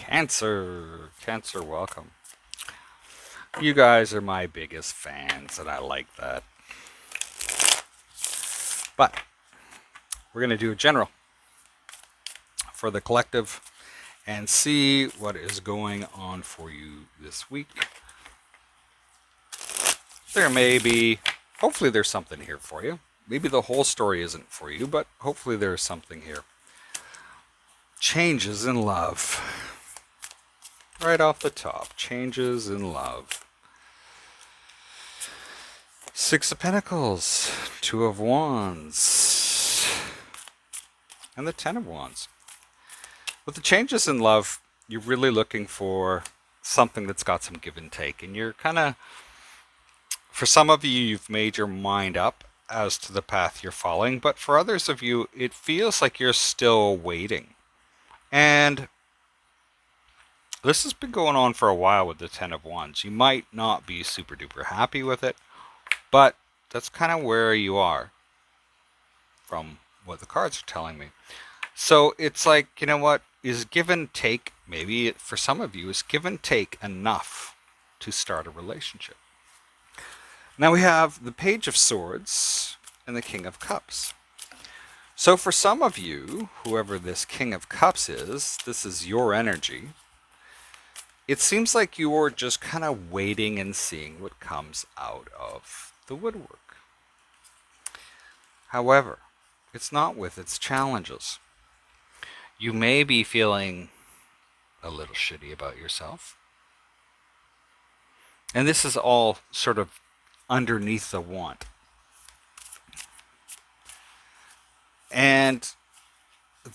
Cancer. Cancer, welcome. You guys are my biggest fans, and I like that. But we're going to do a general for the collective and see what is going on for you this week. There may be, hopefully there's something here for you. Maybe the whole story isn't for you, but hopefully there's something here. Changes in love. Right off the top, changes in love. Six of Pentacles, Two of Wands, and the Ten of Wands. With the changes in love, you're really looking for something that's got some give and take. And you're kind of, for some of you, you've made your mind up as to the path you're following. But for others of you, it feels like you're still waiting. And this has been going on for a while with the Ten of Wands. You might not be super duper happy with it, but that's kind of where you are from what the cards are telling me. So it's like, you know what, is give and take, maybe for some of you, is give and take enough to start a relationship? Now we have the Page of Swords and the King of Cups. So for some of you, whoever this King of Cups is, this is your energy. It seems like you're just kind of waiting and seeing what comes out of the woodwork. However, it's not with its challenges. You may be feeling a little shitty about yourself. And this is all sort of underneath the want. And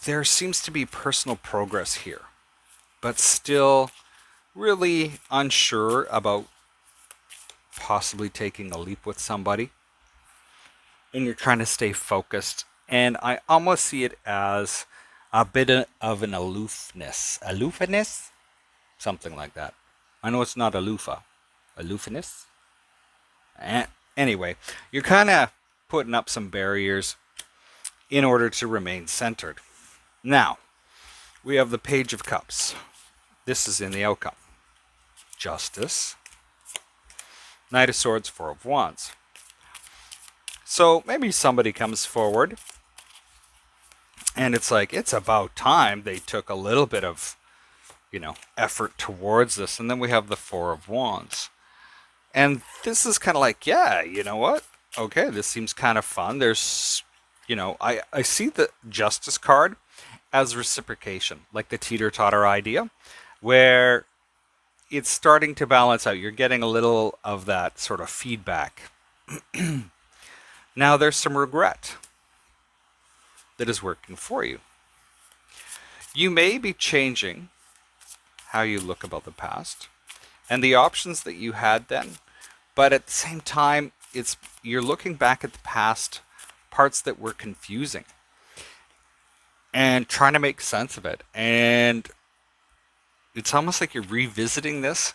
there seems to be personal progress here, but still really unsure about possibly taking a leap with somebody, and you're trying to stay focused. And I almost see it as a bit of an aloofness, something like that. I know it's not aloofness. Anyway, you're kind of putting up some barriers in order to remain centered. Now, we have the Page of Cups. This is in the outcome. Justice, Knight of Swords, Four of Wands. So maybe somebody comes forward and it's like, it's about time they took a little bit of, effort towards this. And then we have the Four of Wands. And this is kind of like, yeah, you know what? Okay, this seems kind of fun. There's, I see the Justice card as reciprocation, like the teeter-totter idea, where it's starting to balance out. You're getting a little of that sort of feedback. Now there's some regret that is working for you. You may be changing how you look about the past and the options that you had then, but at the same time, you're looking back at the past parts that were confusing and trying to make sense of it. And it's almost like you're revisiting this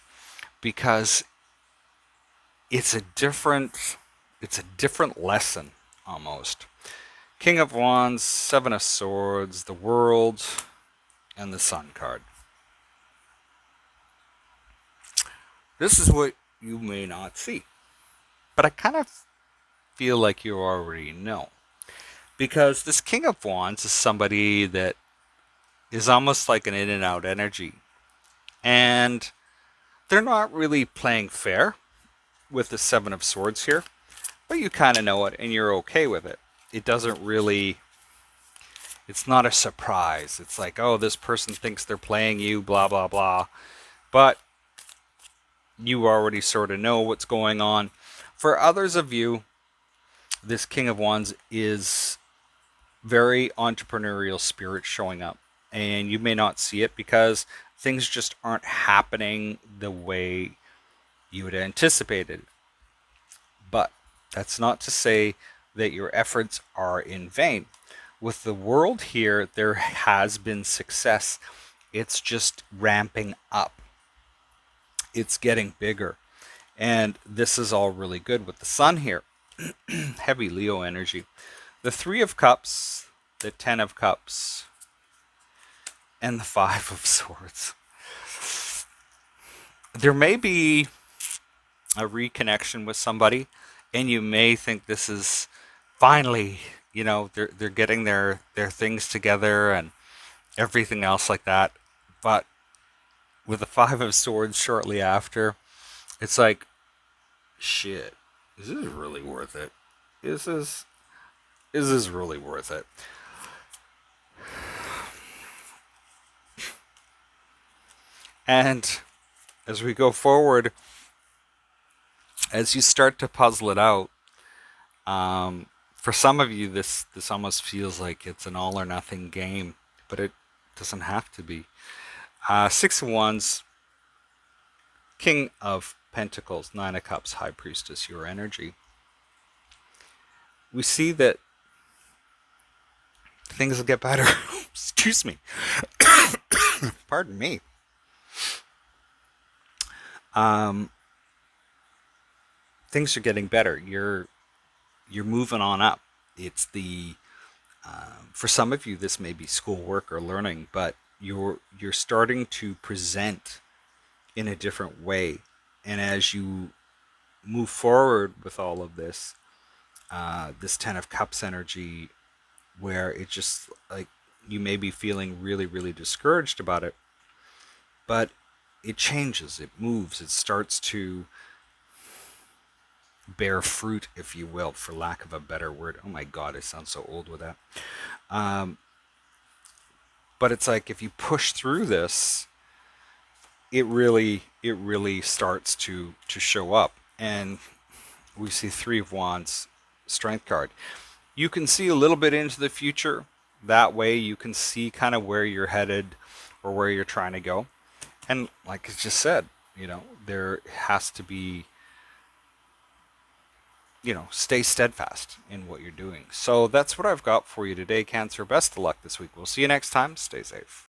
because it's a different lesson almost. King of Wands, Seven of Swords, the World, and the Sun card. This is what you may not see, but I kind of feel like you already know, because this King of Wands is somebody that is almost like an in and out energy. And they're not really playing fair with the Seven of Swords here, but you kind of know it and you're okay with it. It doesn't really, it's not a surprise. It's like, oh, this person thinks they're playing you, blah, blah, blah. But you already sort of know what's going on. For others of you, this King of Wands is very entrepreneurial spirit showing up. And you may not see it because things just aren't happening the way you had anticipated. But that's not to say that your efforts are in vain. With the World here, there has been success. It's just ramping up. It's getting bigger. And this is all really good with the Sun here. Heavy Leo energy. The Three of Cups, the Ten of Cups, and the Five of Swords. there may be a reconnection with somebody, and you may think this is finally, they're getting their things together and everything else like that. But with the Five of Swords shortly after, it's like, shit, is this really worth it? Is this is this really worth it? And as we go forward, as you start to puzzle it out, for some of you, this almost feels like it's an all or nothing game, but it doesn't have to be. Six of Wands, King of Pentacles, Nine of Cups, High Priestess, your energy. We see that things will get better. Excuse me. Pardon me. Um, things are getting better. You're moving on up. It's the for some of you this may be schoolwork or learning, but you're starting to present in a different way, and as you move forward with all of this, this Ten of Cups energy, where it just like you may be feeling really really discouraged about it, but it changes, it moves, it starts to bear fruit, if you will, for lack of a better word. Oh my God, I sound so old with that. Um, but it's like if you push through this, it really starts to show up. And we see Three of Wands, Strength card. You can see a little bit into the future. That way you can see kind of where you're headed or where you're trying to go. And like I just said, there has to be, stay steadfast in what you're doing. So that's what I've got for you today, Cancer. Best of luck this week. We'll see you next time. Stay safe.